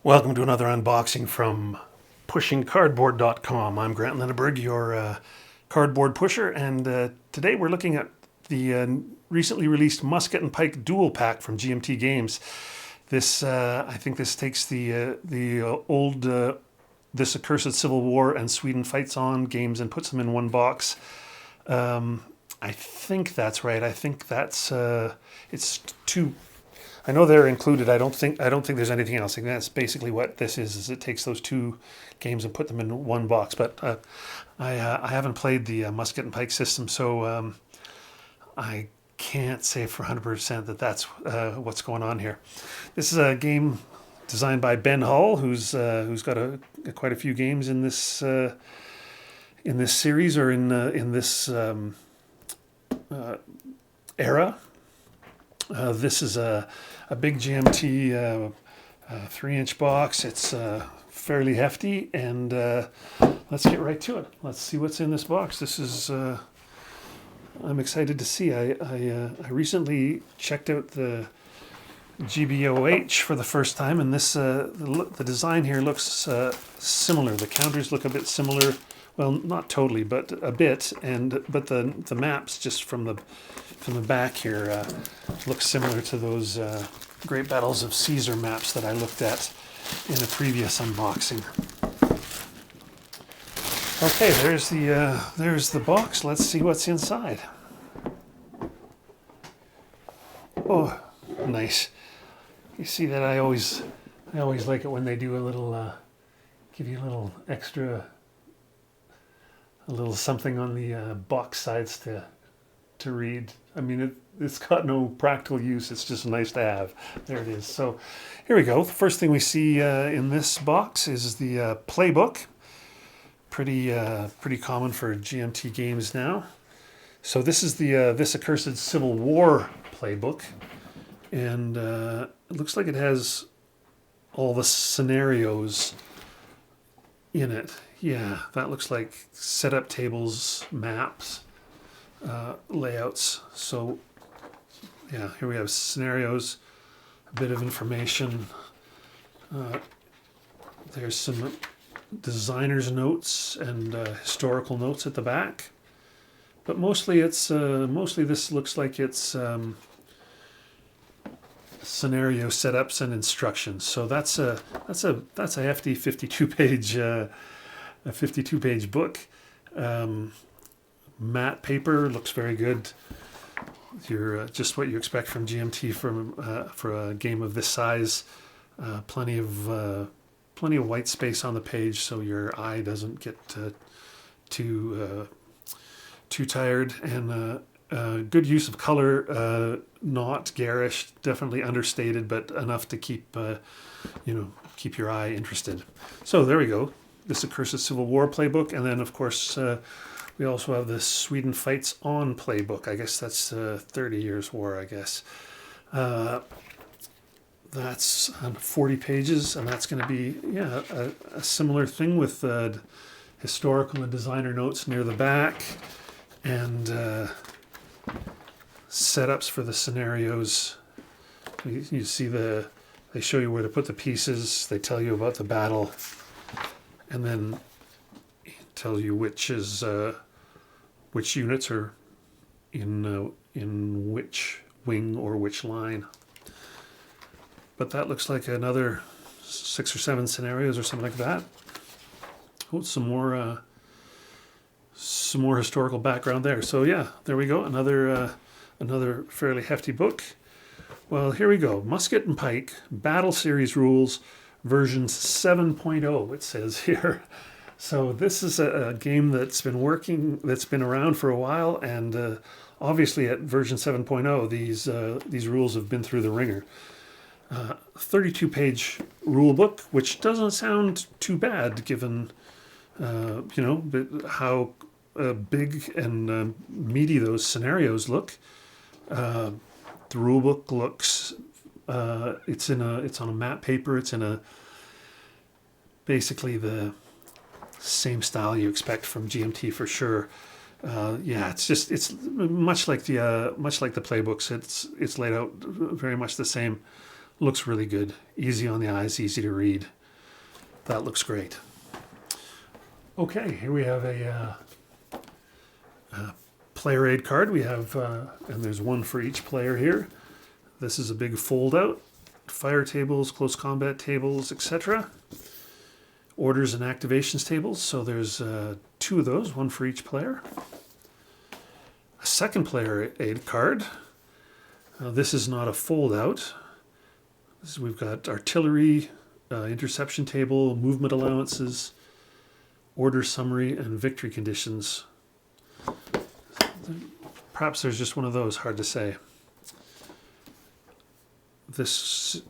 Welcome to another unboxing from pushingcardboard.com. I'm Grant Lindeberg, your cardboard pusher, and today we're looking at the recently released Musket and Pike dual pack from GMT Games. I think this takes the old This Accursed Civil War and Sweden Fights On games and puts them in one box. I think that's right. I think that's it's two. I know they're included. I don't think there's anything else. I think that's basically what this is it takes those two games and put them in one box. But I haven't played the Musket and Pike system, so I can't say for 100% that that's what's going on here. This is a game designed by Ben Hull, who's got quite a few games in this series, or in this era. This is a big GMT 3-inch box. It's fairly hefty, and let's get right to it. Let's see what's in this box. This is I'm excited to see. I recently checked out the GBOH for the first time, and this the design here looks similar. The counters look a bit similar. Well, not totally, but a bit, but the maps just from the back here look similar to those Great Battles of Caesar maps that I looked at in a previous unboxing. Okay, there's the box. Let's see what's inside. Oh, nice. You see that I always like it when they do a little give you a little extra. A little something on the box sides to read. I mean, it's got no practical use. It's just nice to have. There it is. So here we go. The first thing we see in this box is the playbook. Pretty common for GMT games now. So this is the This Accursed Civil War playbook, and it looks like it has all the scenarios in it. Yeah, that looks like setup tables, maps, layouts. So yeah, here we have scenarios, a bit of information. There's some designer's notes and historical notes at the back, but mostly this looks like it's scenario setups and instructions. So that's a hefty 52-page. A 52-page book. Matte paper looks very good. You're just what you expect from GMT for a game of this size. Plenty of white space on the page, so your eye doesn't get too tired. And good use of color, not garish, definitely understated, but enough to keep keep your eye interested. So there we go. This Accursed Civil War playbook, and then of course we also have the Sweden Fights On playbook. I guess that's 30 Years War, I guess. That's 40 pages, and that's going to be a similar thing with historical and designer notes near the back, and setups for the scenarios. You see they show you where to put the pieces. They tell you about the battle. And then tell you which units are in which wing or which line. But that looks like another 6 or 7 scenarios or something like that. Oh, some more historical background there. So yeah, there we go. Another fairly hefty book. Well, here we go. Musket and Pike Battle Series Rules. Version 7.0, it says here. So this is a game that's been around for a while, and obviously at version 7.0, these rules have been through the ringer. 32-page rule book, which doesn't sound too bad given how big and meaty those scenarios look. The rule book looks. It's on a matte paper. It's in basically the same style you expect from GMT for sure. It's much like the playbooks. It's laid out very much the same. looks really good. Easy on the eyes, easy to read. That looks great. Okay, here we have a player aid card. We have, and there's one for each player here. This is a big fold out. Fire tables, close combat tables, etc. Orders and activations tables. So there's 2 of those, one for each player. A second player aid card. This is not a fold out. We've got artillery, interception table, movement allowances, order summary, and victory conditions. Perhaps there's just one of those, hard to say. These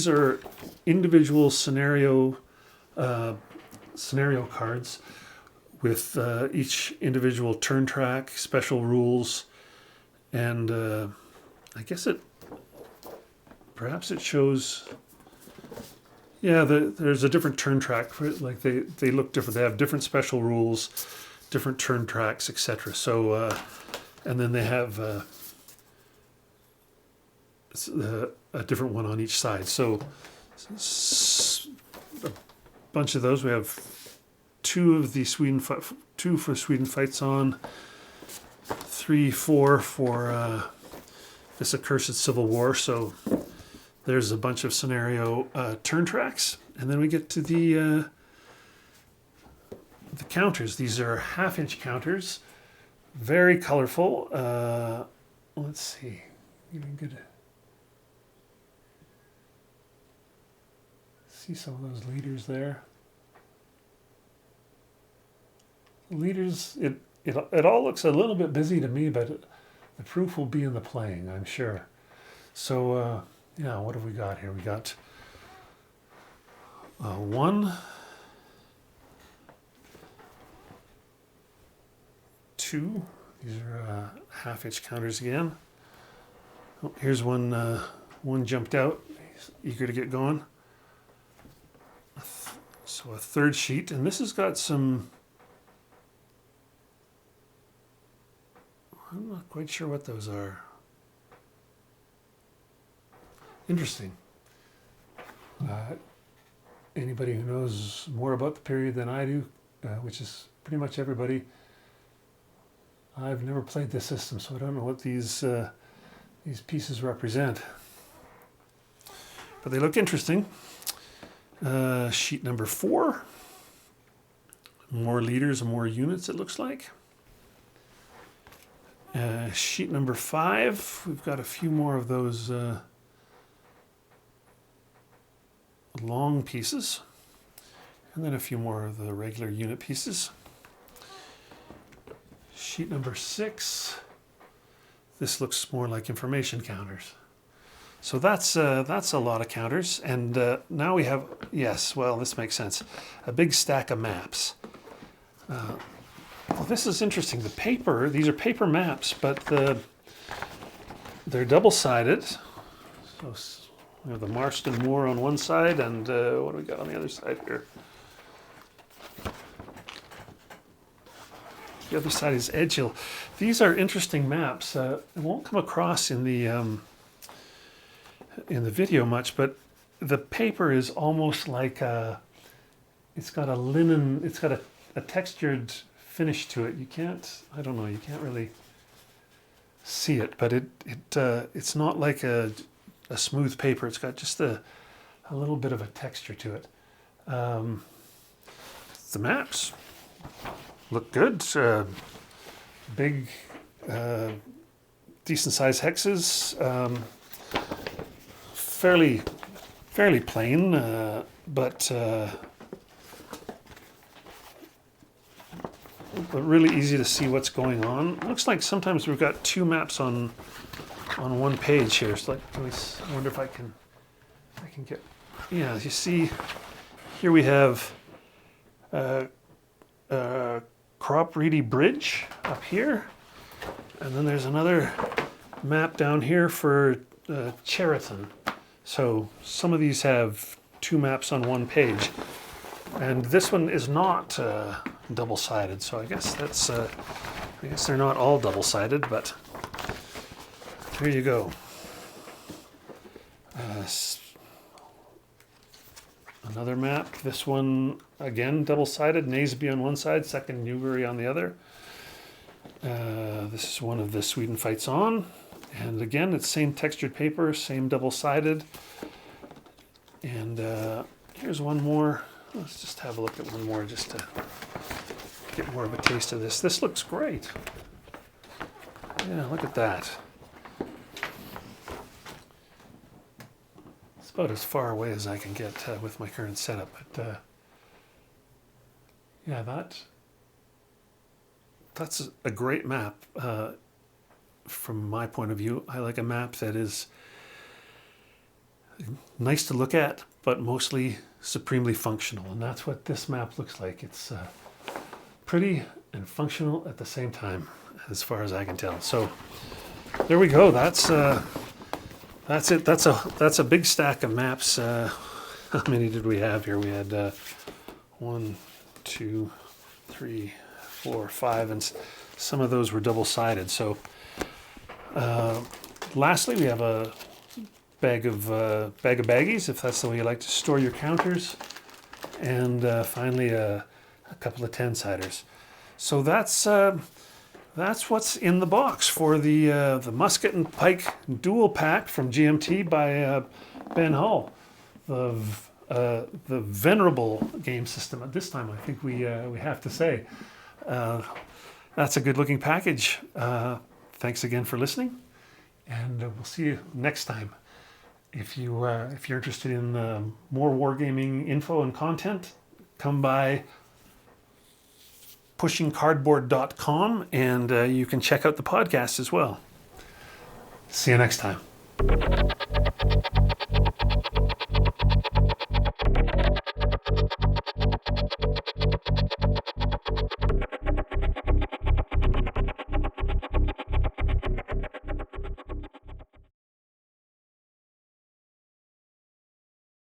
are individual scenario cards with each individual turn track, special rules, and I guess perhaps it shows. Yeah, there's a different turn track. Like they look different. They have different special rules, different turn tracks, etc. So, and then they have a different one on each side. So, a bunch of those. We have 2 of the 2 for Sweden Fights On, 3, 4 for this Accursed Civil War. So. There's a bunch of scenario turn tracks, and then we get to the counters. These are 1/2-inch counters, very colorful. Let's see, you can see some of those leaders there. Leaders, it all looks a little bit busy to me, but the proof will be in the playing, I'm sure. So. Yeah, what have we got here? We got 1, 2. These are 1/2-inch counters again. Oh, here's one. One jumped out. He's eager to get going. So a 3rd sheet, and this has got some. I'm not quite sure what those are. Interesting. Anybody who knows more about the period than I do, which is pretty much everybody, I've never played this system, so I don't know what these pieces represent. But they look interesting. Sheet number 4. More leaders and more units, it looks like. Sheet number 5. We've got a few more of those long pieces, and then a few more of the regular unit pieces. Sheet number 6. This looks more like information counters. So that's a lot of counters, and now we have, yes, well, this makes sense, a big stack of maps. Well, this is interesting. The paper, these are paper maps, but they're double-sided. So we have the Marston Moor on one side, and what do we got on the other side here? The other side is Edgehill. These are interesting maps. It won't come across in the video much, but the paper is almost like it's got a linen. It's got a textured finish to it. You can't. I don't know. You can't really see it, but it's not like a smooth paper. It's got just a little bit of a texture to it. The maps look good. Big, decent sized hexes. Fairly plain, but really easy to see what's going on. It looks like sometimes we've got 2 maps on one page here. So I wonder if I can get. Yeah, you see, here we have Crop Reedy Bridge up here, and then there's another map down here for Cheriton. So some of these have 2 maps on one page, and this one is not double-sided. So I guess they're not all double-sided, but here you go. Another map. This one, again, double-sided. Naseby on one side, second Newbury on the other. This is one of the Sweden Fights On. And again, it's same textured paper, same double-sided. And here's one more. Let's just have a look at one more just to get more of a taste of this. This looks great. Yeah, look at that. It's about as far away as I can get with my current setup. But yeah, that's a great map. From my point of view, I like a map that is nice to look at, but mostly supremely functional. And that's what this map looks like. It's pretty and functional at the same time, as far as I can tell. So there we go. That's it. That's a big stack of maps. How many did we have here? We had 1, 2, 3, 4, 5, and some of those were double-sided. So lastly, we have a bag of baggies, if that's the way you like to store your counters, and finally a couple of 10-siders. So that's what's in the box for the Musket and Pike dual pack from GMT by Ben Hull. The venerable game system at this time, I think we have to say. That's a good-looking package. Thanks again for listening, and we'll see you next time. If you're interested in more wargaming info and content, come by pushingcardboard.com, and you can check out the podcast as well. See you next time.